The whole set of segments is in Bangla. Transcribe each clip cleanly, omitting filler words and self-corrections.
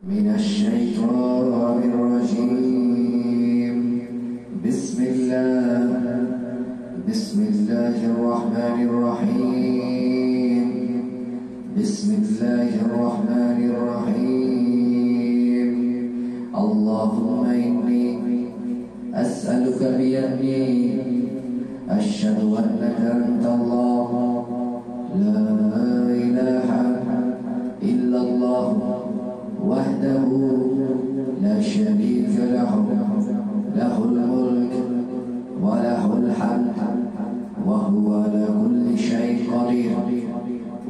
من الشيطان الرجيم. بسم الله الرحمن الرحيم. بسم الله الرحمن الرحيم. اللهم إني أسألك بأني أشهد أنك أنت الله لا إله إلا الله وحده لا شريك له له الملك وله الحمد وهو على كل شيء قدير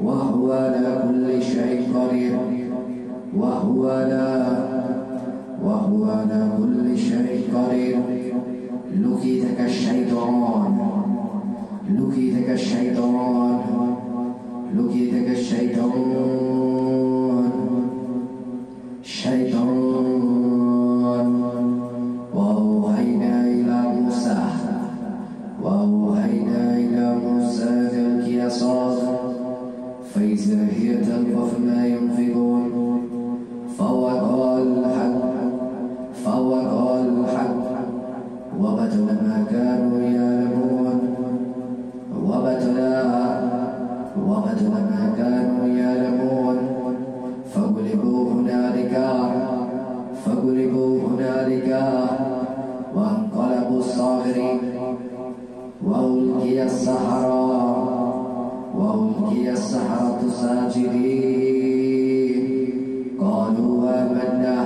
وهو على كل شيء قدير وهو على كل شيء قدير. لقيتك الشيطان لقيتك الشيطان لقيتك الشيطان شيطان. وأوحينا إلى موسى تلك عصاه فإذا هي تلقف ما ينفقون فوقع الحق وبطل ما كانوا يعلمون وبطل ما كانوا يعلمون. فغلبوا هنالك وانقلبوا صاغرين وألقي السحرة ساجدين. قالوا آمنا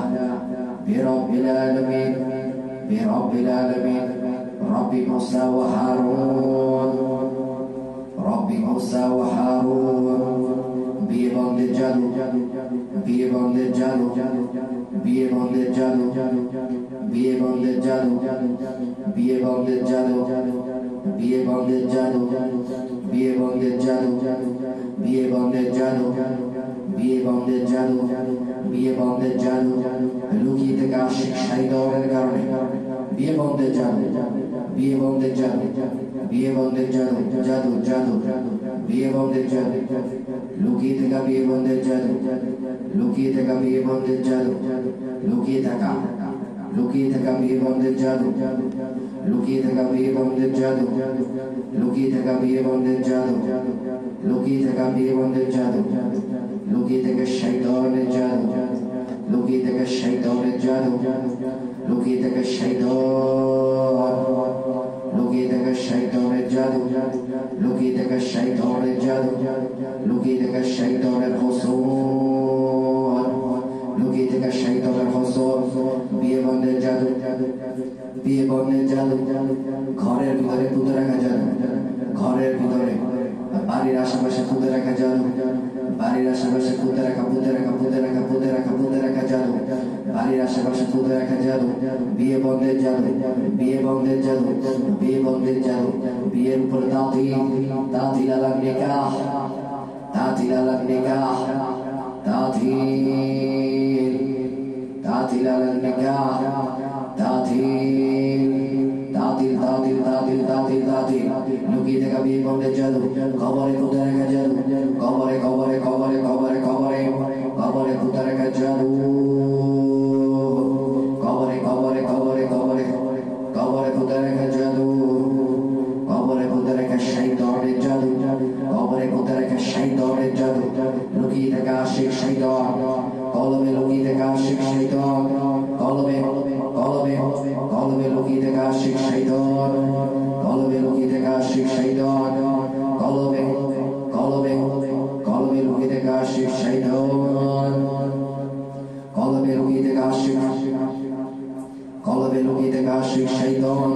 برب العالمين رب موسى وهارون বিয়ে বন্ধের জাদু লুকিয়ে থেকে আশিক শাহিদের কারণে বিয়ে বন্ধের জাদু বিয়ে বন্ধের জাদু বিয়ে বন্ধের জাদু লুকিয়ে থাকা বিয়ে বন্ধের জাদু লুকিয়ে থাকা বিয়ে বন্ধের জাদু লুকিয়ে থাকা বিয়ে বন্ধের জাদু লুকিয়ে থাকা বিয়ে বন্ধের জাদু লুকিয়ে থাকা বিয়ে বন্ধের জাদু লুকিয়ে থাকা বিয়ে বন্ধের জাদু লুকিয়ে থাকা শয়তানের জাদু লুকিয়ে থাকা শয়তানের জাদু লুকিয়ে থাকা লুকিয়ে থাকা শয়তানের জাদু লুকিয়ে থাকা শয়তানের জাদু লুকিয়ে থাকা শয়তানের হোসন লুকিয়ে থাকা শয়তানের হোসন বিয়ে বন্ধের জাদু ঘরের ভিতরে পুঁতে রাখা জাদু ঘরের ভিতরে বাড়ির আশেপাশে পুঁতে রাখা জাদু বাড়ির আশেপাশে পুঁতে রাখা জাদু বাড়ির আশেপাশে পুঁতে রাখা জাদু বিয়ে বন্ধের জাদু বিয়ের উপর তাতিল আলাল নিকাহ তাতিল আলাল নিকাহ লুকিয়ে থাকা বিয়ে বন্ধের জাদু কবরে পুঁতে রাখা জাদু কবরে পুঁতে রাখা জাদু কবরে পুঁতে রাখা জাদু কবরে পুঁতে রাখা শয়তানের জাদু কবরে পুঁতে রাখা শয়তানের জাদু লুকিয়ে থাকা আশিক শয়তান কলবে লুকিয়ে থাকা আশিক শয়তান কলবে লুকিয়ে থাকা আশিক শয়তান কলবে লুকিয়ে থাকা আশিক শয়তান কলবে লুকিয়ে থাকা আশিক শয়তান কলবে লুকিয়ে থাকা আশিক শয়তান।